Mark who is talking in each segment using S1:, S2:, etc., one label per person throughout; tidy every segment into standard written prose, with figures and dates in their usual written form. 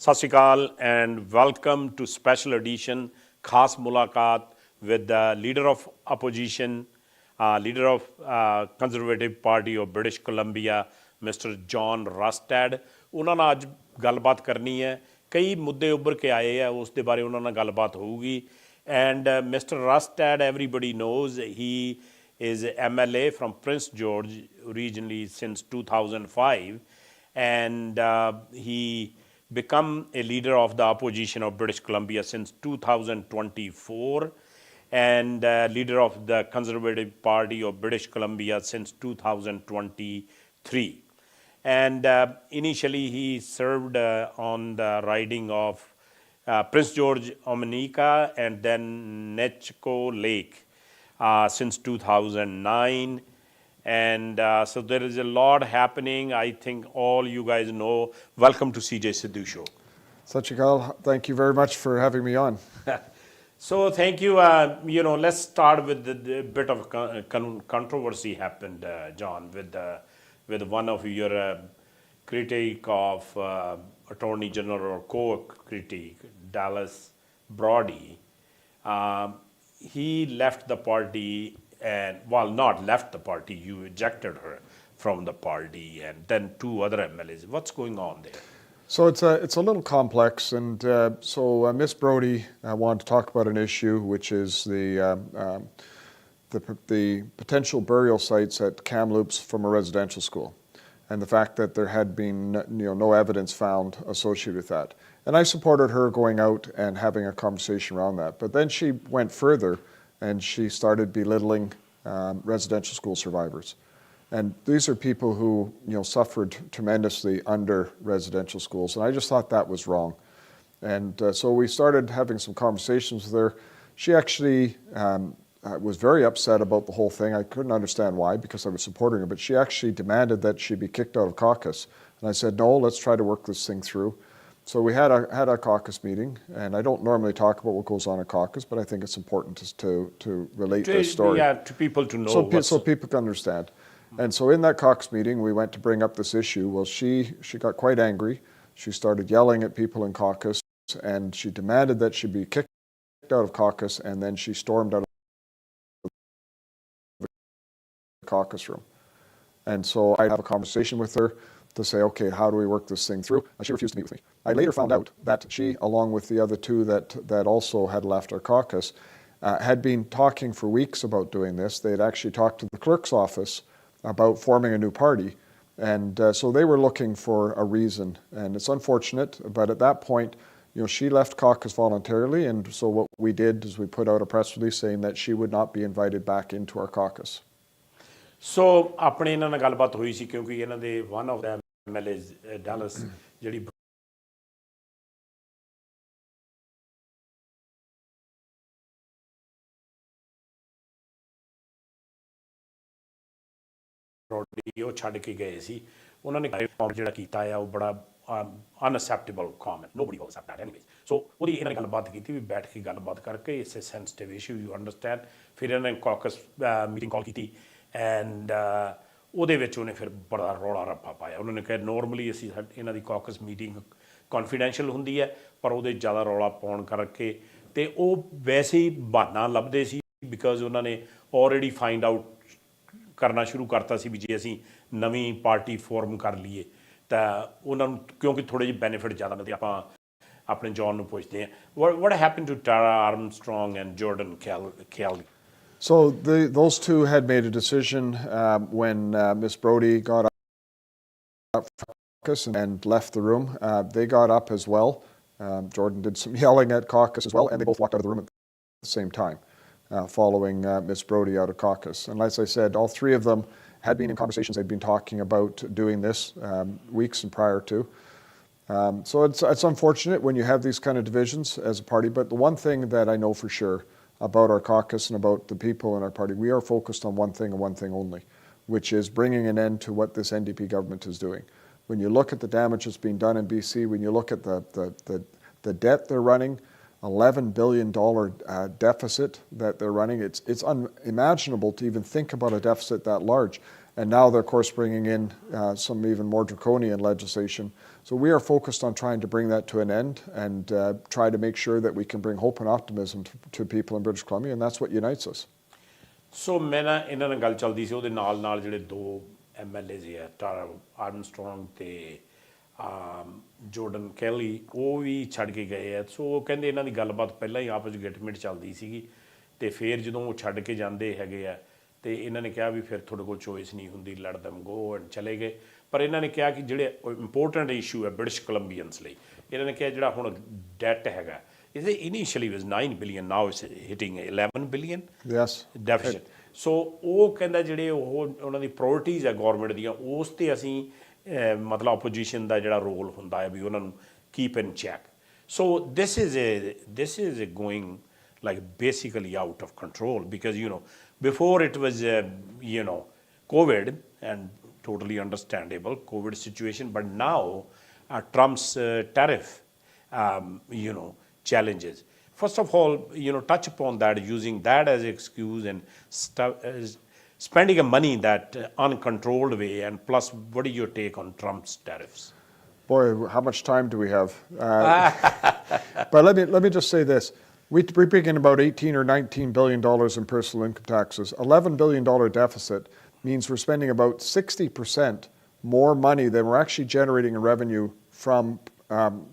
S1: Sat Sri Akal and welcome to special edition Khas Mulakat with the leader of opposition, leader of Conservative Party of British Columbia, Mr. John Rustad. ਉਹਨਾਂ ਨਾਲ ਅੱਜ ਗੱਲਬਾਤ ਕਰਨੀ ਹੈ। ਕਈ ਮੁੱਦੇ ਉੱਭਰ ਕੇ ਆਏ ਆ, ਉਸ ਦੇ ਬਾਰੇ ਉਹਨਾਂ ਨਾਲ ਗੱਲਬਾਤ ਹੋਊਗੀ। And Mr. Rustad, everybody knows, he is MLA from Prince George originally since 2005, and he become a leader of the opposition of British Columbia since 2024, and leader of the Conservative Party of British Columbia since 2023. And initially he served on the riding of Prince George Omineeka and then Nechco Lake since 2009. And so there is a lot happening. I think all you guys know. Welcome to SIDHU show.
S2: Sat Sri Akal, thank you very much for having me on.
S1: So thank you. Let's start with the bit of controversy happened, John, with one of your critique of Attorney General or co-critique, Dallas Brody. He left the party and, well, not left the party, you ejected her from the party, and then two other MLAs. What's going on there?
S2: So it's a little complex, and so Miss Brody wanted to talk about an issue, which is the potential burial sites at Kamloops from a residential school, and the fact that there had been no evidence found associated with that. And I supported her going out and having a conversation around that. But then she went further and she started belittling residential school survivors. And these are people who suffered tremendously under residential schools. And I just thought that was wrong. And so we started having some conversations with her. She actually was very upset about the whole thing. I couldn't understand why, because I was supporting her, but she actually demanded that she be kicked out of caucus. And I said, no, let's try to work this thing through. So we had a caucus meeting, and I don't normally talk about what goes on at caucus, but I think it's important to relate this story.
S1: Yeah, to people to know.
S2: So people can understand. And so in that caucus meeting, we went to bring up this issue. Well, she got quite angry. She started yelling at people in caucus, and she demanded that she be kicked out of caucus, and then she stormed out of the caucus room. And so I have a conversation with her to say, okay, how do we work this thing through? And she refused to meet with me. I later found out that she, along with the other two that also had left our caucus, had been talking for weeks about doing this. They had actually talked to the clerk's office about forming a new party. And so they were looking for a reason. And it's unfortunate, but at that point, she left caucus voluntarily. And so what we did is we put out a press release saying that she would not be invited back into our caucus.
S1: So ਆਪਣੇ ਇਹਨਾਂ ਨਾਲ ਗੱਲਬਾਤ ਹੋਈ ਸੀ ਕਿਉਂਕਿ ਇਹਨਾਂ ਦੇ one of the MLAs Dallas ਜਿਹੜੀ Brody ਉਹ ਛੱਡ ਕੇ ਗਏ ਸੀ ਉਹਨਾਂ ਨੇ ਕਮੈਂਟ ਜਿਹੜਾ ਕੀਤਾ ਆ ਉਹ ਬੜਾ unacceptable comment. Nobody will accept that anyways. So ਉਹਦੀ ਇਹਨਾਂ ਨੇ ਗੱਲਬਾਤ ਕੀਤੀ ਵੀ ਬੈਠ ਕੇ ਗੱਲਬਾਤ ਕਰਕੇ it's a sensitive issue, you understand. ਫਿਰ ਇਹਨਾਂ ਨੇ caucus meeting call ਕੀਤੀ and ਉਹਦੇ ਵਿੱਚ ਉਹਨੇ ਫਿਰ ਬੜਾ ਰੌਲਾ ਰੱਪਾ ਪਾਇਆ। ਉਹਨਾਂ ਨੇ ਕਿਹਾ ਨੋਰਮਲੀ ਅਸੀਂ ਇਹਨਾਂ ਦੀ ਕਾਕਸ ਮੀਟਿੰਗ ਕੌਨਫੀਡੈਂਸ਼ੀਅਲ ਹੁੰਦੀ ਹੈ, ਪਰ ਉਹਦੇ ਜ਼ਿਆਦਾ ਰੌਲਾ ਪਾਉਣ ਕਰਕੇ ਤੇ ਉਹ ਵੈਸੇ ਹੀ ਬਹਾਨਾ ਲੱਭਦੇ ਸੀ ਬਿਕਾਜ਼ ਉਹਨਾਂ ਨੇ ਆਲਰੇਡੀ ਫਾਈਂਡ ਆਊਟ ਕਰਨਾ ਸ਼ੁਰੂ ਕਰਤਾ ਸੀ ਵੀ ਜੇ ਅਸੀਂ ਨਵੀਂ ਪਾਰਟੀ ਫੋਰਮ ਕਰ ਲਈਏ ਤਾਂ ਉਹਨਾਂ ਨੂੰ ਕਿਉਂਕਿ ਥੋੜ੍ਹੇ ਜਿਹੇ ਬੈਨੀਫਿਟ ਜ਼ਿਆਦਾ ਮਿਲਦੇ। ਆਪਾਂ ਆਪਣੇ ਜੌਨ ਨੂੰ ਪੁੱਛਦੇ ਹਾਂ what happened to Tara Armstrong and Jordan Kelly?
S2: So those two had made a decision when Miss Brody got up from caucus and left the room. They got up as well. Jordan did some yelling at caucus as well, and they both walked out of the room at the same time, following Miss Brody out of caucus. And as I said, all three of them had been in conversations. They'd been talking about doing this weeks and prior to. So it's unfortunate when you have these kind of divisions as a party, but the one thing that I know for sure about our caucus and about the people in our party, we are focused on one thing and one thing only, which is bringing an end to what this NDP government is doing. When you look at the damage that's being done in BC, when you look at the debt they're running, $11 billion deficit that they're running, it's unimaginable to even think about a deficit that large. And now they're, of course, bringing in some even more draconian legislation. So we are focused on trying to bring that to an end and try to make sure that we can bring hope and optimism to people in British Columbia, and that's what unites us.
S1: ਸੋ ਮੈਂ ਨਾ ਇਹਨਾਂ ਨਾਲ ਗੱਲ ਚੱਲਦੀ ਸੀ ਉਹਦੇ ਨਾਲ ਜਿਹੜੇ ਦੋ MLAs ਹੈ ਟਾਰਾ ਆਰਮਸਟਰੋਂਗ ਤੇ ਜੋਰਡਨ ਕੈਲੀ ਉਹ ਵੀ ਛੱਡ ਕੇ ਗਏ ਆ। ਸੋ ਉਹ ਕਹਿੰਦੇ ਇਹਨਾਂ ਦੀ ਗੱਲਬਾਤ ਪਹਿਲਾਂ ਹੀ ਆਪਸ ਵਿੱਚ ਗਿਟਮਿਟ ਚੱਲਦੀ ਸੀਗੀ ਤੇ ਫਿਰ ਜਦੋਂ ਉਹ ਛੱਡ ਕੇ ਜਾਂਦੇ ਹੈਗੇ ਆ ਤੇ ਇਹਨਾਂ ਨੇ ਕਿਹਾ ਵੀ ਫਿਰ ਤੁਹਾਡੇ ਕੋਲ ਚੋਇਸ ਨਹੀਂ ਹੁੰਦੀ, ਲੈਟ them go ਐਂਡ ਚਲੇ ਗਏ। ਪਰ ਇਹਨਾਂ ਨੇ ਕਿਹਾ ਕਿ ਜਿਹੜੇ ਇੰਪੋਰਟੈਂਟ ਇਸ਼ੂ ਹੈ ਬ੍ਰਿਟਿਸ਼ ਕੋਲੰਬੀਅਨਸ ਲਈ, ਇਹਨਾਂ ਨੇ ਕਿਹਾ ਜਿਹੜਾ ਹੁਣ ਡੈਟ ਹੈਗਾ is it initially was 9 billion, now it's hitting 11 billion
S2: yes
S1: deficit. So ਉਹ ਕਹਿੰਦਾ ਜਿਹੜੇ ਉਹਨਾਂ ਦੀ ਪ੍ਰਾਇੋਰਟੀਜ਼ ਹੈ ਗੌਰਮੈਂਟ ਦੀਆਂ ਉਸ ਤੇ ਅਸੀਂ ਮਤਲਬ ਆਪੋਜੀਸ਼ਨ ਦਾ ਜਿਹੜਾ ਰੋਲ ਹੁੰਦਾ ਹੈ ਵੀ ਉਹਨਾਂ ਨੂੰ keep in check. So this is going like basically out of control because before it was COVID and totally understandable COVID situation, but now Trump's tariff challenges. First of all, touch upon that, using that as an excuse and spending a money that uncontrolled way. And plus, what is your take on Trump's tariffs?
S2: Boy, how much time do we have? But let me just say this. We bring in about $18 or $19 billion in personal income taxes. $11 billion deficit means we're spending about 60% more money than we're actually generating in revenue from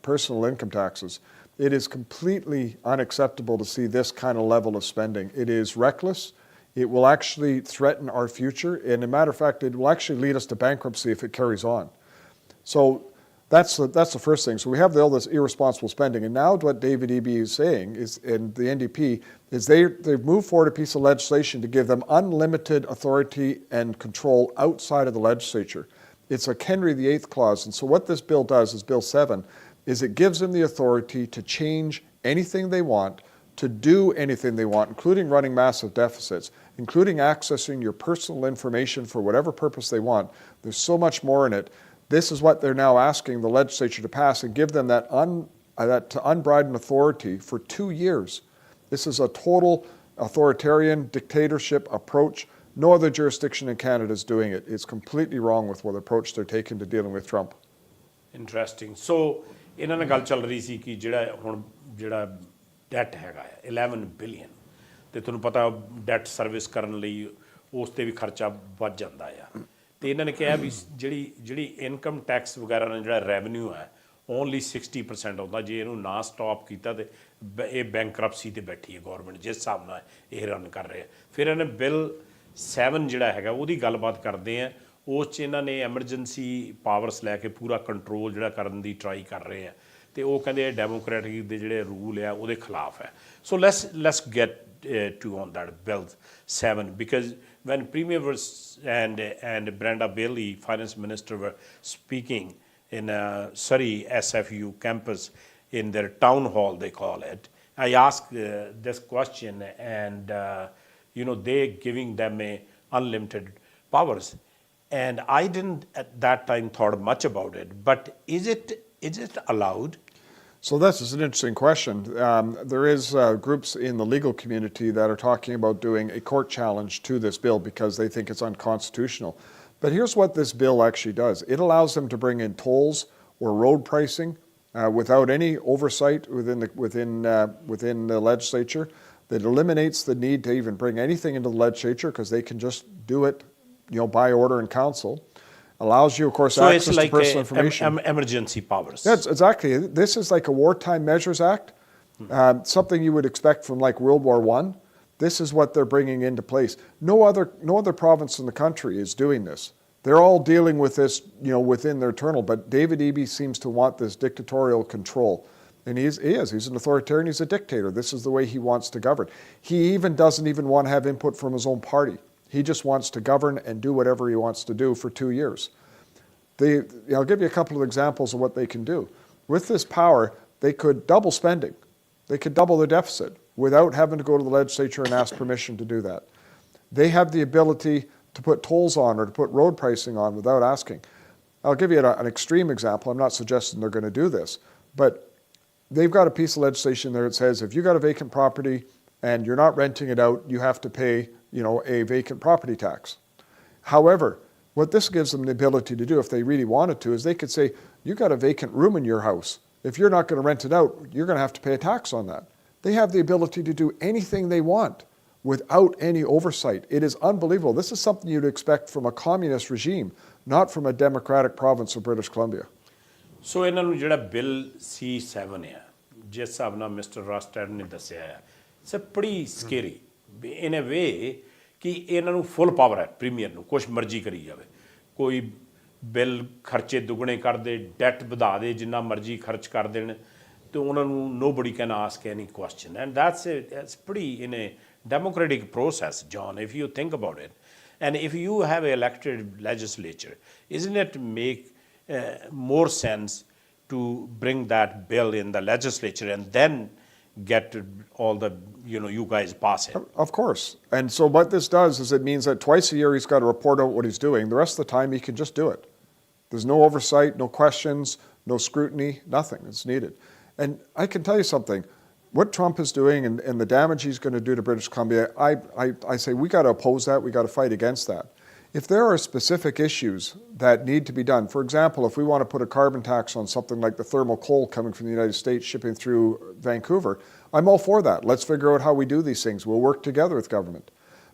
S2: personal income taxes. It is completely unacceptable to see this kind of level of spending. It is reckless. It will actually threaten our future. And as a matter of fact, it will actually lead us to bankruptcy if it carries on. So that's the first thing. So we have all this irresponsible spending. And now what David Eby is saying is, and the NDP, is they've moved forward a piece of legislation to give them unlimited authority and control outside of the legislature. It's a Henry VIII clause. And so what this bill does is Bill 7, is it gives them the authority to change anything they want, to do anything they want, including running massive deficits, including accessing your personal information for whatever purpose they want. There's so much more in it. This is what they're now asking the legislature to pass and give them that unbridled authority for 2 years. This is a total authoritarian dictatorship approach. No other jurisdiction in Canada is doing it. It's completely wrong with what approach they're taking to dealing with Trump.
S1: Interesting. So ਇਹਨਾਂ ਨਾਲ ਗੱਲ ਚੱਲ ਰਹੀ ਸੀ ਕਿ ਜਿਹੜਾ that ਹੈਗਾ 11 billion ਤੇ ਤੁਹਾਨੂੰ ਪਤਾ ਡੈਟ ਸਰਵਿਸ ਕਰਨ ਲਈ ਉਸ ਤੇ ਵੀ ਖਰਚਾ ਵੱਧ ਜਾਂਦਾ ਆ ਤੇ ਇਹਨਾਂ ਨੇ ਕਿਹਾ ਵੀ ਜਿਹੜੀ ਇਨਕਮ ਟੈਕਸ ਵਗੈਰਾ ਨਾਲ ਜਿਹੜਾ ਰੈਵਨਿਊ ਹੈ ਓਨਲੀ 60% ਆਉਂਦਾ। ਜੇ ਇਹਨੂੰ ਨਾ ਸਟਾਪ ਕੀਤਾ ਤੇ ਇਹ ਬੈਂਕਰਪਸੀ ਤੇ ਬੈਠੀ ਹੈ ਗੌਰਮੈਂਟ ਜਿਸ ਹਿਸਾਬ ਨਾਲ ਇਹ ਰਨ ਕਰ ਰਹੇ ਆ। ਫਿਰ ਇਹਨੇ ਬਿੱਲ 7 ਜਿਹੜਾ ਹੈਗਾ ਉਹਦੀ ਗੱਲਬਾਤ ਕਰਦੇ ਆ। ਉਸ 'ਚ ਇਹਨਾਂ ਨੇ ਐਮਰਜੈਂਸੀ ਪਾਵਰਸ ਲੈ ਕੇ ਪੂਰਾ ਕੰਟਰੋਲ ਜਿਹੜਾ ਕਰਨ ਦੀ ਟਰਾਈ ਕਰ ਰਹੇ ਆ ਤੇ ਉਹ ਕਹਿੰਦੇ ਡੈਮੋਕ੍ਰੈਟਿਕ ਦੇ ਜਿਹੜੇ ਰੂਲ ਆ ਉਹਦੇ ਖਿਲਾਫ ਹੈ। So let's get to on that bill 7 because when Premier and Brenda Bailey, Finance Minister, were speaking in Surrey SFU campus in their town hall, they call it, I asked this question and they giving them a unlimited powers. And I didn't at that time thought much about it, but is it allowed?
S2: So this is an interesting question. There is groups in the legal community that are talking about doing a court challenge to this bill because they think it's unconstitutional. But here's what this bill actually does. It allows them to bring in tolls or road pricing without any oversight within the legislature. That eliminates the need to even bring anything into the legislature because they can just do it by order in council. Allows you, of course, access to personal information.
S1: Emergency powers.
S2: That's exactly. This is like a Wartime Measures Act, something you would expect from like World War I. This is what they're bringing into place. No other province in the country is doing this. They're all dealing with this, within their internal. But David Eby seems to want this dictatorial control, and he is. He's an authoritarian. He's a dictator. This is the way he wants to govern. He doesn't even want to have input from his own party. He just wants to govern and do whatever he wants to do for 2 years. I'll give you a couple of examples of what they can do. With this power, they could double spending. They could double the deficit without having to go to the legislature and ask permission to do that. They have the ability to put tolls on or to put road pricing on without asking. I'll give you an extreme example. I'm not suggesting they're going to do this, but they've got a piece of legislation there that says if you got a vacant property and you're not renting it out, you have to pay a vacant property tax. However, What this gives them the ability to do, if they really wanted to, is they could say, you got a vacant room in your house. If you're not going to rent it out, you're going to have to pay a tax on that. They have the ability to do anything they want without any oversight. It is unbelievable. This is something you'd expect from a communist regime, not from a democratic province of British Columbia.
S1: ਸੋ ਇਹਨਾਂ ਨੂੰ ਜਿਹੜਾ bill C7 ਆ ਜਿਸ ਹਿਸਾਬ ਨਾਲ mister ਰਸਟੈਡ ਨੇ ਦੱਸਿਆ ਹੈ ਇਟਸ ਬੜੀ ਸਕੇਰੀ ਇਨ ਅ ਵੇ ਕਿ ਇਹਨਾਂ ਨੂੰ ਫੁੱਲ ਪਾਵਰ ਹੈ ਪ੍ਰੀਮੀਅਰ ਨੂੰ ਕੁਛ ਮਰਜ਼ੀ ਕਰੀ ਜਾਵੇ ਕੋਈ ਬਿੱਲ ਖਰਚੇ ਦੁੱਗਣੇ ਕਰ ਦੇ ਡੈਟ ਵਧਾ ਦੇ ਜਿੰਨਾ ਮਰਜ਼ੀ ਖਰਚ ਕਰ ਦੇਣ ਤੇ ਉਹਨਾਂ ਨੂੰ nobody can ask any question and that's pretty in a democratic process, John, if you think about it. And if you have an elected legislature, isn't it make more sense to bring that bill in the legislature and then get all the, you guys pass it?
S2: Of course. And so what this does is it means that twice a year he's got to report out what he's doing. The rest of the time he can just do it. There's no oversight, no questions, no scrutiny, nothing is needed. And I can tell you something. What Trump is doing and the damage he's going to do to British Columbia, I say we got to oppose that, we got to fight against that. If there are specific issues that need to be done, for example, if we want to put a carbon tax on something like the thermal coal coming from the United States shipping through Vancouver, I'm all for that. Let's figure out how we do these things. We'll work together with government.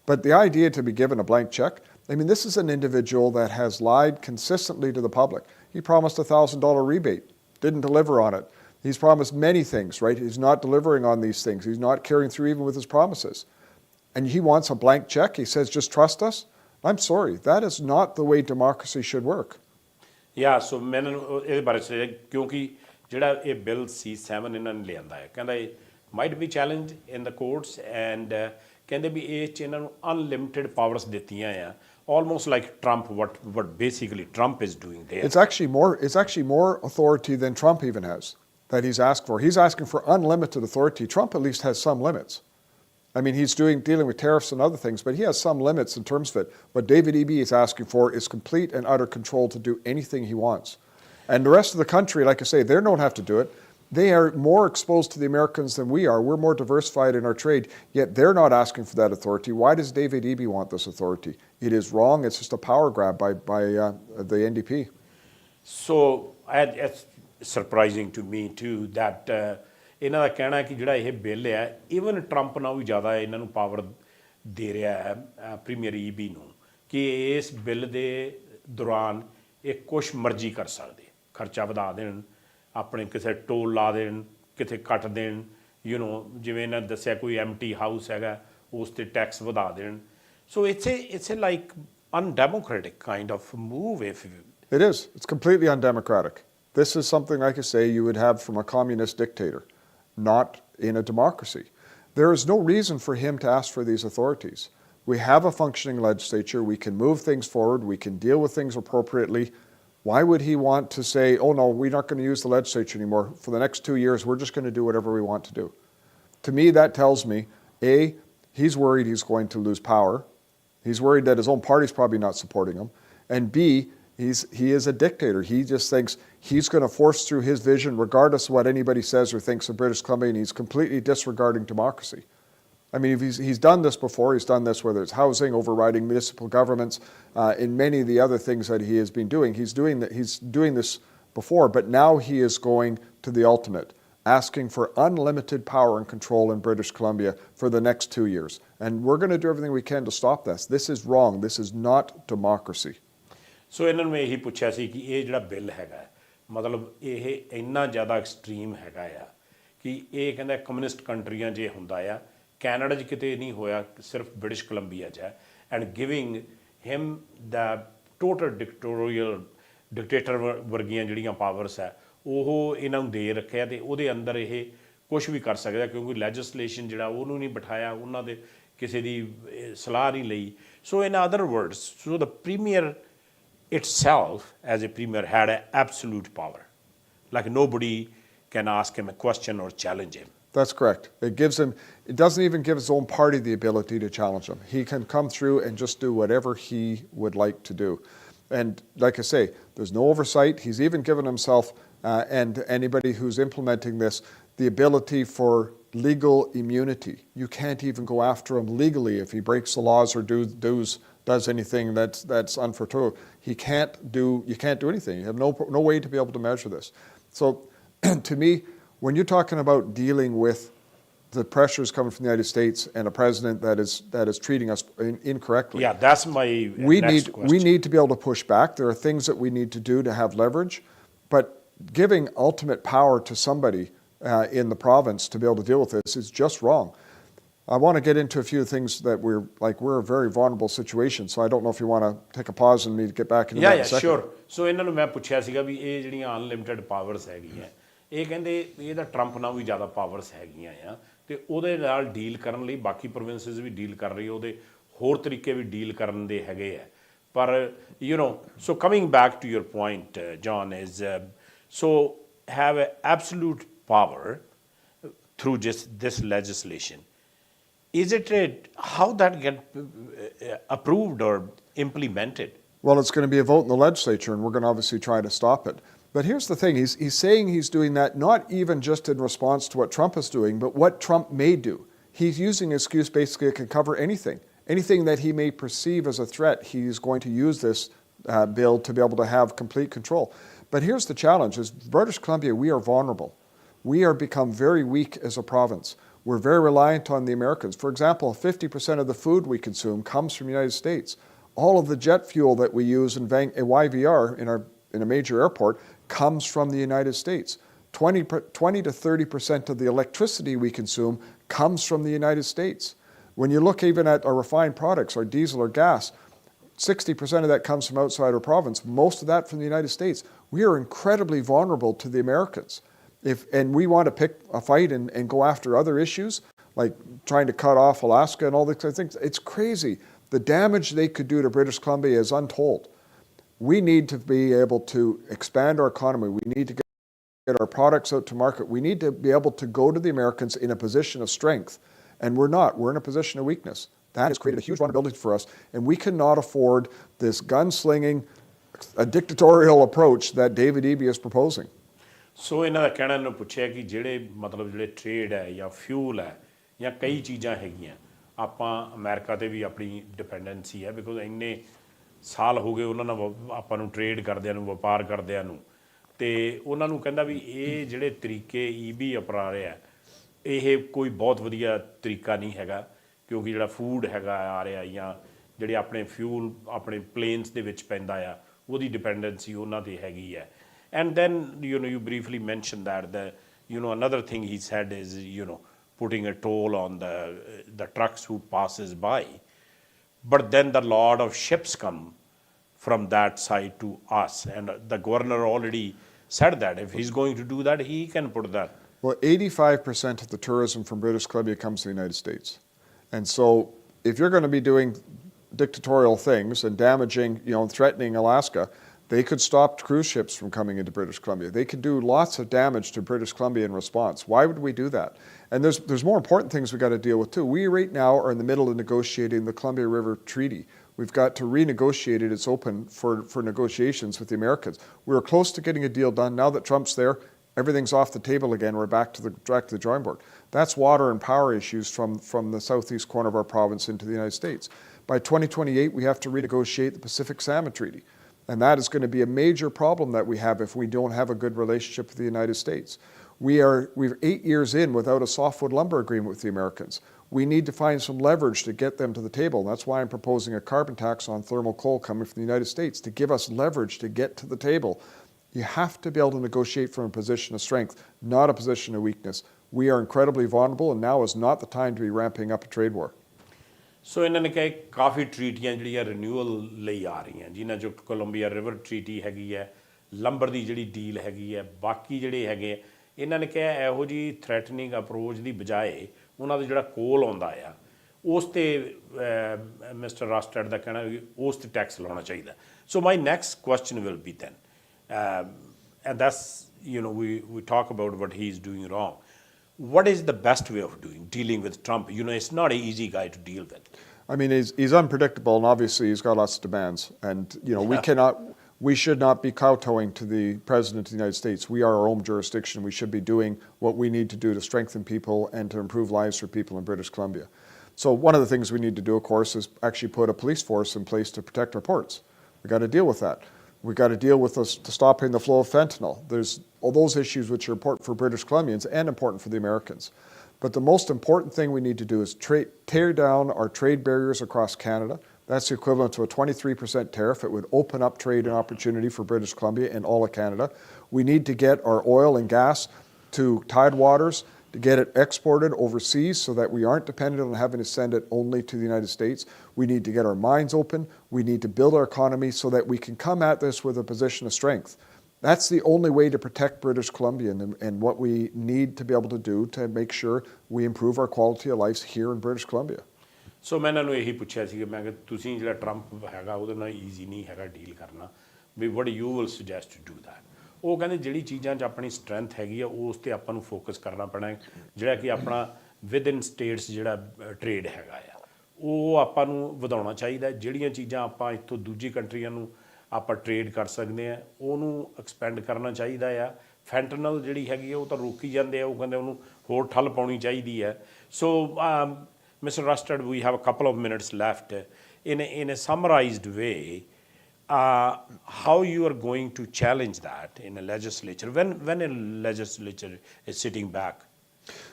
S2: But the idea to be given a blank check, I mean, this is an individual that has lied consistently to the public. He promised a $1,000 rebate, didn't deliver on it. He's promised many things, right? He's not delivering on these things. He's not carrying through even with his promises. And he wants a blank check. He says, just trust us. I'm sorry, that is not the way democracy should work.
S1: Yeah, so ਮੈਨੂੰ ਇਹਦੇ ਬਾਰੇ ਸੇ ਕਿਉਂਕਿ ਜਿਹੜਾ ਇਹ bill C7 ਇਹਨਾਂ ਨੇ ਲਿਆਂਦਾ ਹੈ ਕਹਿੰਦਾ ਇਹ might be challenged in the courts and ਕਹਿੰਦੇ ਵੀ ਇਹ ਚ ਇਹਨਾਂ ਨੂੰ unlimited powers ਦਿੱਤੀਆਂ ਆ almost like Trump what basically Trump is doing there.
S2: It's actually more authority than Trump even has that he's asked for. He's asking for unlimited authority. Trump at least has some limits. I mean, he's dealing with tariffs and other things, but he has some limits in terms of it. What David Eby is asking for is complete and utter control to do anything he wants. And the rest of the country, like I say, they don't have to do it. They are more exposed to the Americans than we are. We're more diversified in our trade, yet they're not asking for that authority. Why does David Eby want this authority? It is wrong. It's just a power grab by the NDP.
S1: So it's surprising to me too that ਇਹਨਾਂ ਦਾ ਕਹਿਣਾ ਕਿ ਜਿਹੜਾ ਇਹ bill ਹੈ even Trump ਨਾਲੋਂ ਵੀ ਜ਼ਿਆਦਾ ਇਹਨਾਂ ਨੂੰ ਪਾਵਰ ਦੇ ਰਿਹਾ ਹੈ ਪ੍ਰੀਮੀਅਰ ਈਬੀ ਨੂੰ ਕਿ ਇਸ ਬਿੱਲ ਦੇ ਦੌਰਾਨ ਇਹ ਕੁਛ ਮਰਜ਼ੀ ਕਰ ਸਕਦੇ ਖਰਚਾ ਵਧਾ ਦੇਣ ਆਪਣੇ ਕਿਸੇ ਟੋਲ ਲਾ ਦੇਣ ਕਿਤੇ ਕੱਟ ਦੇਣ ਜਿਵੇਂ ਇਹਨਾਂ ਦੱਸਿਆ ਕੋਈ ਐਮਟੀ ਹਾਊਸ ਹੈਗਾ ਉਸ 'ਤੇ ਟੈਕਸ ਵਧਾ ਦੇਣ ਸੋ it's a like undemocratic kind of move if you...
S2: It is. It's completely undemocratic. This is something, like I say, you would have from a communist dictator. Not in a democracy. There is no reason for him to ask for these authorities. We have a functioning legislature. We can move things forward. We can deal with things appropriately. Why would he want to say, oh no, we're not going to use the legislature anymore. For the next 2 years, we're just going to do whatever we want to do. To me, that tells me, A, he's worried he's going to lose power. He's worried that his own party's probably not supporting him. And B, he is a dictator. He just thinks he's going to force through his vision regardless of what anybody says or thinks of British Columbia, and he's completely disregarding democracy. I mean, if he's done this before. He's done this whether it's housing, overriding municipal governments, in many of the other things that he has been doing. He's doing this before, but now he is going to the ultimate, asking for unlimited power and control in British Columbia for the next 2 years. And we're going to do everything we can to stop this. This is wrong. This is not democracy.
S1: ਸੋ ਇਹਨਾਂ ਨੂੰ ਇਹੀ ਪੁੱਛਿਆ ਸੀ ਕਿ ਇਹ ਜਿਹੜਾ bill ਹੈਗਾ ਮਤਲਬ ਇਹ ਇੰਨਾ ਜ਼ਿਆਦਾ ਐਕਸਟ੍ਰੀਮ ਹੈਗਾ ਆ ਕਿ ਇਹ ਕਹਿੰਦਾ ਕਮਿਊਨਿਸਟ ਕੰਟਰੀਆਂ 'ਚ ਹੁੰਦਾ ਆ ਕੈਨੇਡਾ 'ਚ ਕਿਤੇ ਨਹੀਂ ਹੋਇਆ ਸਿਰਫ ਬ੍ਰਿਟਿਸ਼ ਕੋਲੰਬੀਆ 'ਚ ਹੈ and giving him the total dictator ਵਰਗੀਆਂ ਜਿਹੜੀਆਂ ਪਾਵਰਸ ਹੈ ਉਹ ਇਹਨਾਂ ਨੂੰ ਦੇ ਰੱਖਿਆ ਅਤੇ ਉਹਦੇ ਅੰਦਰ ਇਹ ਕੁਛ ਵੀ ਕਰ ਸਕਦਾ ਕਿਉਂਕਿ ਲੈਜਿਸਲੇਸ਼ਨ ਜਿਹੜਾ ਉਹਨੂੰ ਨਹੀਂ ਬਿਠਾਇਆ ਉਹਨਾਂ ਦੇ ਕਿਸੇ ਦੀ ਸਲਾਹ ਨਹੀਂ ਲਈ so in other words so the premier itself as a premier had absolute power. Like nobody can ask him a question or challenge him.
S2: That's correct. It doesn't even give his own party the ability to challenge him. He can come through and just do whatever he would like to do. And like I say, there's no oversight. He's even given himself and anybody who's implementing this the ability for legal immunity. You can't even go after him legally if he breaks the laws or does anything that's unfortunate. You can't do anything. You have no way to be able to measure this. So to me, when you're talking about dealing with the pressures coming from the United States and a president that is treating us incorrectly.
S1: Yeah, that's my next question.
S2: We need to be able to push back. There are things that we need to do to have leverage, but giving ultimate power to somebody in the province to be able to deal with this is just wrong. I want to get into a few things that we're a very vulnerable situation, so I don't know if you want to take a pause and me to get back into that in a second.
S1: Sure. So ਇਹਨਾਂ ਨੂੰ ਮੈਂ ਪੁੱਛਿਆ ਸੀਗਾ ਵੀ ਇਹ ਜਿਹੜੀਆਂ unlimited powers ਹੈਗੀਆਂ ਇਹ ਕਹਿੰਦੇ ਇਹ ਤਾਂ ਟਰੰਪ ਨਾਲ ਵੀ ਜ਼ਿਆਦਾ ਪਾਵਰਸ ਹੈਗੀਆਂ ਆ ਤੇ ਉਹਦੇ ਨਾਲ ਡੀਲ ਕਰਨ ਲਈ ਬਾਕੀ ਪ੍ਰੋਵਿੰਸਸ ਵੀ ਡੀਲ ਕਰ ਰਹੀ ਉਹਦੇ ਹੋਰ ਤਰੀਕੇ ਵੀ ਡੀਲ ਕਰਨ ਦੇ ਹੈਗੇ ਆ ਪਰ so coming back to your point John is so have absolute power through just this legislation. Is it how that get approved or implemented?
S2: Well, it's going to be a vote in the legislature, and we're going to obviously try to stop it. But here's the thing. He's saying he's doing that not even just in response to what Trump is doing, but what Trump may do. He's using an excuse basically that can cover anything. Anything that he may perceive as a threat, he's going to use this bill to be able to have complete control. But here's the challenge. Is British Columbia, we are vulnerable. We are become very weak as a province. We're very reliant on the Americans. For example, 50% of the food we consume comes from the United States. All of the jet fuel that we use in YVR in a major airport comes from the United States. 20 to 30% of the electricity we consume comes from the United States. When you look even at our refined products, our diesel or gas, 60% of that comes from outside our province, most of that from the United States. We are incredibly vulnerable to the Americans. And we want to pick a fight and go after other issues, like trying to cut off Alaska and all these things. It's crazy. The damage they could do to British Columbia is untold. We need to be able to expand our economy. We need to get our products out to market. We need to be able to go to the Americans in a position of strength. And we're not. We're in a position of weakness. That has created a huge vulnerability for us. And we cannot afford this gunslinging, a dictatorial approach that David Eby is proposing.
S1: ਸੋ ਇਹਨਾਂ ਦਾ ਕਹਿਣਾ ਨੂੰ ਪੁੱਛਿਆ ਕਿ ਜਿਹੜੇ trade ਹੈ ਜਾਂ fuel ਹੈ ਜਾਂ ਕਈ ਚੀਜ਼ਾਂ ਹੈਗੀਆਂ ਆਪਾਂ ਅਮਰੀਕਾ ਤੇ ਵੀ ਆਪਣੀ ਡਿਪੈਂਡੈਂਸੀ ਹੈ ਬਿਕੋਜ਼ ਇੰਨੇ ਸਾਲ ਹੋ ਗਏ ਉਹਨਾਂ ਨਾਲ ਆਪਾਂ ਨੂੰ ਟ੍ਰੇਡ ਕਰਦਿਆਂ ਨੂੰ ਵਪਾਰ ਕਰਦਿਆਂ ਨੂੰ ਤੇ ਉਹਨਾਂ ਨੂੰ ਕਹਿੰਦਾ ਵੀ ਇਹ ਜਿਹੜੇ ਤਰੀਕੇ ਈਬੀ ਅਪਣਾ ਰਿਹਾ ਇਹ ਕੋਈ ਬਹੁਤ ਵਧੀਆ ਤਰੀਕਾ ਨਹੀਂ ਹੈਗਾ ਕਿਉਂਕਿ ਜਿਹੜਾ ਫੂਡ ਹੈਗਾ ਆ ਰਿਹਾ ਜਾਂ ਜਿਹੜੇ ਆਪਣੇ ਫਿਊਲ ਆਪਣੇ ਪਲੇਨਸ ਦੇ ਵਿੱਚ ਪੈਂਦਾ ਆ ਉਹਦੀ ਡਿਪੈਂਡੈਂਸੀ ਉਹਨਾਂ ਤੇ ਹੈਗੀ ਹੈ. And then, you briefly mentioned that another thing he said is, putting a toll on the trucks who passes by. But then the lot of ships come from that side to us. And the governor already said that if he's going to do that, he can put that.
S2: Well, 85% of the tourism from British Columbia comes to the United States. And so if you're going to be doing dictatorial things and damaging, threatening Alaska, they could stop cruise ships from coming into British Columbia. They could do lots of damage to British Columbia in response. Why would we do that? And there's more important things we've got to deal with too. We right now are in the middle of negotiating the Columbia River Treaty. We've got to renegotiate it. It's open for negotiations with the Americans. We were close to getting a deal done. Now that Trump's there, everything's off the table again. We're back to the drawing board. That's water and power issues from the southeast corner of our province into the United States. By 2028, we have to renegotiate the Pacific Salmon Treaty. And that is going to be a major problem that we have if we don't have a good relationship with the United States. We're 8 years in without a softwood lumber agreement with the Americans. We need to find some leverage to get them to the table. That's why I'm proposing a carbon tax on thermal coal coming from the United States to give us leverage to get to the table. You have to be able to negotiate from a position of strength, not a position of weakness. We are incredibly vulnerable, and now is not the time to be ramping up a trade war.
S1: ਸੋ ਇਹਨਾਂ ਨੇ ਕਿਹਾ ਕਾਫੀ ਟਰੀਟੀਆਂ ਜਿਹੜੀਆਂ renewal ਲਈ ਆ ਰਹੀਆਂ ਜਿਨ੍ਹਾਂ 'ਚੋਂ Columbia river ਟਰੀਟੀ ਹੈਗੀ ਹੈ ਲੰਬਰ ਦੀ ਜਿਹੜੀ ਡੀਲ ਹੈਗੀ ਹੈ ਬਾਕੀ ਜਿਹੜੇ ਹੈਗੇ ਇਹਨਾਂ ਨੇ ਕਿਹਾ ਇਹੋ ਜਿਹੀ ਥ੍ਰੈਟਨਿੰਗ ਅਪਰੋਚ ਦੀ ਬਜਾਏ ਉਹਨਾਂ ਦਾ ਜਿਹੜਾ ਕੋਲ ਆਉਂਦਾ ਆ ਉਸ 'ਤੇ ਮਿਸਟਰ ਰਸਟਡ ਦਾ ਕਹਿਣਾ ਵੀ ਉਸ 'ਤੇ ਟੈਕਸ ਲਾਉਣਾ ਚਾਹੀਦਾ. So my next question will be then and that's we talk about what he is doing wrong. What is the best way of dealing with Trump? It's not an easy guy to deal with.
S2: I mean, he's unpredictable, and obviously he's got lots of demands. And We should not be kowtowing to the President of the United States. We are our own jurisdiction. We should be doing what we need to do to strengthen people and to improve lives for people in British Columbia. So one of the things we need to do, of course, is actually put a police force in place to protect our ports. We've got to deal with that. We've got to deal with stopping the flow of fentanyl. There's all those issues which are important for British Columbians and important for the Americans. But the most important thing we need to do is tear down our trade barriers across Canada. That's the equivalent to a 23% tariff. It would open up trade and opportunity for British Columbia and all of Canada. We need to get our oil and gas to tidewaters, to get it exported overseas so that we aren't dependent on having to send it only to the United States. We need to get our mines open. We need to build our economy so that we can come at this with a position of strength. That's the only way to protect British Columbia and what we need to be able to do to make sure we improve our quality of life here in British Columbia.
S1: ਸੋ ਮੈਂ ਇਹਨਾਂ ਨੂੰ ਇਹੀ ਪੁੱਛਿਆ ਸੀ ਕਿ ਮੈਂ ਕਿ ਤੁਸੀਂ ਜਿਹੜਾ ਟਰੰਪ ਹੈਗਾ ਉਹਦੇ ਨਾਲ ਈਜ਼ੀ ਨਹੀਂ ਹੈਗਾ ਡੀਲ ਕਰਨਾ ਵੀ what you will suggest to do that ਉਹ ਕਹਿੰਦੇ ਜਿਹੜੀ ਚੀਜ਼ਾਂ 'ਚ ਆਪਣੀ ਸਟਰੈਂਥ ਹੈਗੀ ਆ ਉਸ 'ਤੇ ਆਪਾਂ ਨੂੰ ਫੋਕਸ ਕਰਨਾ ਪੈਣਾ ਜਿਹੜਾ ਕਿ ਆਪਣਾ ਵਿਦ ਇਨ ਸਟੇਟਸ ਜਿਹੜਾ ਟਰੇਡ ਹੈਗਾ ਆ ਉਹ ਆਪਾਂ ਨੂੰ ਵਧਾਉਣਾ ਚਾਹੀਦਾ ਜਿਹੜੀਆਂ ਚੀਜ਼ਾਂ ਆਪਾਂ ਇੱਥੋਂ ਦੂਜੀ ਕੰਟਰੀਆਂ ਨੂੰ ਆਪਾਂ ਟਰੇਡ ਕਰ ਸਕਦੇ ਆ ਉਹਨੂੰ ਐਕਸਪੈਂਡ ਕਰਨਾ ਚਾਹੀਦਾ ਆ ਫੈਂਟਨਲ ਜਿਹੜੀ ਹੈਗੀ ਆ ਉਹ ਤਾਂ ਰੋਕੀ ਜਾਂਦੇ ਆ ਉਹ ਕਹਿੰਦੇ ਉਹਨੂੰ ਹੋਰ ਠੱਲ ਪਾਉਣੀ ਚਾਹੀਦੀ ਹੈ ਸੋ Mr. Rustad, we have a couple of minutes left. In a summarized way, how you are going to challenge that in a legislature when a legislature is sitting back?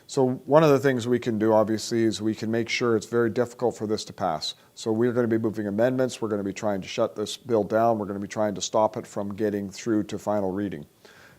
S2: So one of the things we can do, obviously, is we can make sure it's very difficult for this to pass. So we're going to be moving amendments. We're going to be trying to shut this bill down. We're going to be trying to stop it from getting through to final reading.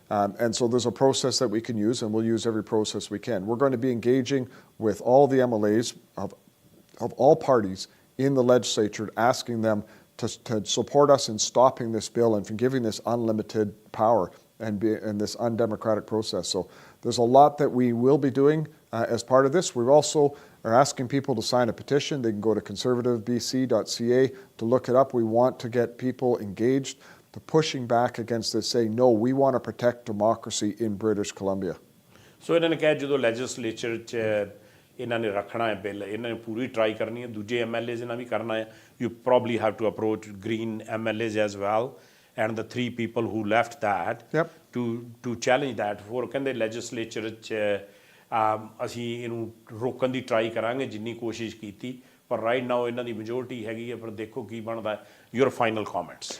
S2: And so there's a process that we can use, and we'll use every process we can. We're going to be engaging with all the MLAs of all parties in the legislature, asking them to support us in stopping this bill and from giving this unlimited power and this undemocratic process. So there's a lot that we will be doing as part of this. We also are asking people to sign a petition. They can go to conservativebc.ca to look it up. We want to get people engaged. The pushing back against this, saying, no, we want to protect democracy in British Columbia.
S1: So ਇਹਨਾਂ ਨੇ ਕਿਹਾ ਜਦੋਂ legislature 'ਚ ਇਹਨਾਂ ਨੇ ਰੱਖਣਾ ਹੈ bill ਇਹਨਾਂ ਨੇ ਪੂਰੀ ਟਰਾਈ ਕਰਨੀ ਹੈ ਦੂਜੇ MLAs ਨਾਲ ਵੀ ਕਰਨਾ ਹੈ you probably have to approach green MLAs as well and the 3 people who left that to challenge that for ਕਹਿੰਦੇ ਲੈਜਿਸਲੇਚਰ 'ਚ ਅਸੀਂ ਇਹਨੂੰ ਰੋਕਣ ਦੀ ਟਰਾਈ ਕਰਾਂਗੇ ਜਿੰਨੀ ਕੋਸ਼ਿਸ਼ ਕੀਤੀ ਪਰ ਰਾਈਟ ਨਾਓ ਇਹਨਾਂ ਦੀ ਮੈਜੋਰਟੀ ਹੈਗੀ ਹੈ ਪਰ ਦੇਖੋ ਕੀ ਬਣਦਾ your final comments.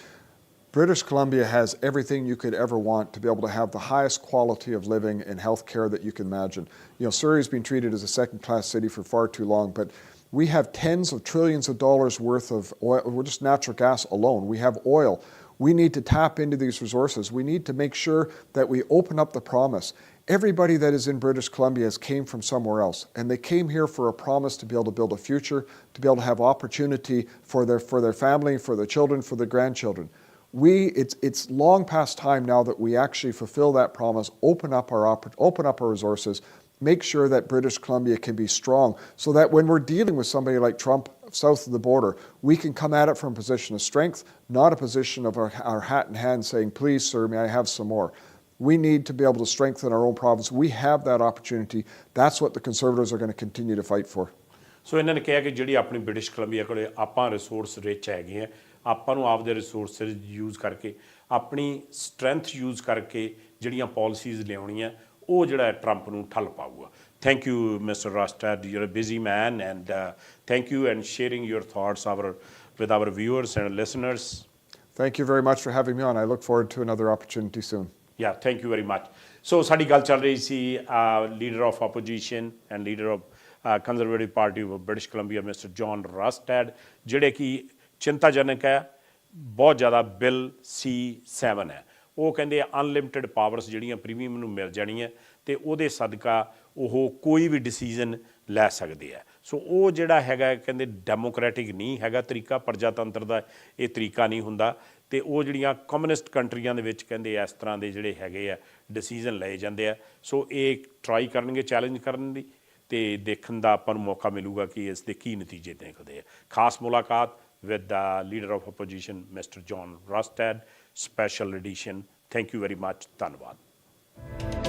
S2: British Columbia has everything you could ever want to be able to have the highest quality of living and health care that you can imagine. You know, Surrey's been treated as a second-class city for far too long, but we have tens of trillions of dollars worth of oil, we're just natural gas alone. We have oil. We need to tap into these resources. We need to make sure that we open up the promise. Everybody that is in British Columbia came from somewhere else, and they came here for a promise to be able to build a future, to be able to have opportunity for their family, for their children, for their grandchildren. It's long past time now that we actually fulfill that promise, open up our resources, make sure that British Columbia can be strong so that when we're dealing with somebody like Trump south of the border, we can come at it from a position of strength, not a position of our hat in hand saying, please, sir, may I have some more. We need to be able to strengthen our own province. We have that opportunity. That's what the Conservatives are going to continue to fight for.
S1: ਸੋ ਇਹਨਾਂ ਨੇ ਕਿਹਾ ਕਿ ਜਿਹੜੀ ਆਪਣੀ British Columbia ਕੋਲ ਆਪਾਂ resource rich ਹੈਗੇ ਆ ਆਪਾਂ ਨੂੰ ਆਪਦੇ ਰਿਸੋਰਸਿਸ ਯੂਜ਼ ਕਰਕੇ ਆਪਣੀ ਸਟਰੈਂਥ ਯੂਜ਼ ਕਰਕੇ ਜਿਹੜੀਆਂ ਪਾਲਿਸੀਜ਼ ਲਿਆਉਣੀਆਂ ਉਹ ਜਿਹੜਾ ਟਰੰਪ ਨੂੰ ਠੱਲ ਪਾਊਗਾ thank you Mister Rustad you are a busy man and thank you and sharing your thoughts with our viewers and listeners.
S2: Thank you very much for having me on. I look forward to another opportunity soon.
S1: Yeah, thank you very much. So ਸਾਡੀ ਗੱਲ ਚੱਲ ਰਹੀ ਸੀ leader of opposition and leader of Conservative Party of British Columbia Mister John Rustad ਜਿਹੜੇ ਕਿ ਚਿੰਤਾਜਨਕ ਹੈ ਬਹੁਤ ਜ਼ਿਆਦਾ ਬਿੱਲ C7 ਹੈ ਉਹ ਕਹਿੰਦੇ ਅਨਲਿਮਿਟਿਡ ਪਾਵਰਸ ਜਿਹੜੀਆਂ ਪ੍ਰੀਮੀਅਮ ਨੂੰ ਮਿਲ ਜਾਣੀਆਂ ਅਤੇ ਉਹਦੇ ਸਦਕਾ ਉਹ ਕੋਈ ਵੀ ਡਿਸੀਜ਼ਨ ਲੈ ਸਕਦੇ ਆ ਸੋ ਉਹ ਜਿਹੜਾ ਹੈਗਾ ਕਹਿੰਦੇ ਡੈਮੋਕ੍ਰੈਟਿਕ ਨਹੀਂ ਹੈਗਾ ਤਰੀਕਾ ਪ੍ਰਜਾਤੰਤਰ ਦਾ ਇਹ ਤਰੀਕਾ ਨਹੀਂ ਹੁੰਦਾ ਅਤੇ ਉਹ ਜਿਹੜੀਆਂ ਕਮਿਊਨਿਸਟ ਕੰਟਰੀਆਂ ਦੇ ਵਿੱਚ ਕਹਿੰਦੇ ਇਸ ਤਰ੍ਹਾਂ ਦੇ ਜਿਹੜੇ ਹੈਗੇ ਆ ਡਿਸੀਜ਼ਨ ਲਏ ਜਾਂਦੇ ਆ ਸੋ ਇਹ ਟਰਾਈ ਕਰਨਗੇ ਚੈਲੰਜ ਕਰਨ ਦੀ ਅਤੇ ਦੇਖਣ ਦਾ ਆਪਾਂ ਨੂੰ ਮੌਕਾ ਮਿਲੂਗਾ ਕਿ ਇਸ ਦੇ ਕੀ ਨਤੀਜੇ ਨਿਕਲਦੇ ਆ ਖਾਸ ਮੁਲਾਕਾਤ with the leader of opposition, Mr. John Rustad, special edition. Thank you very much. Dhanwad.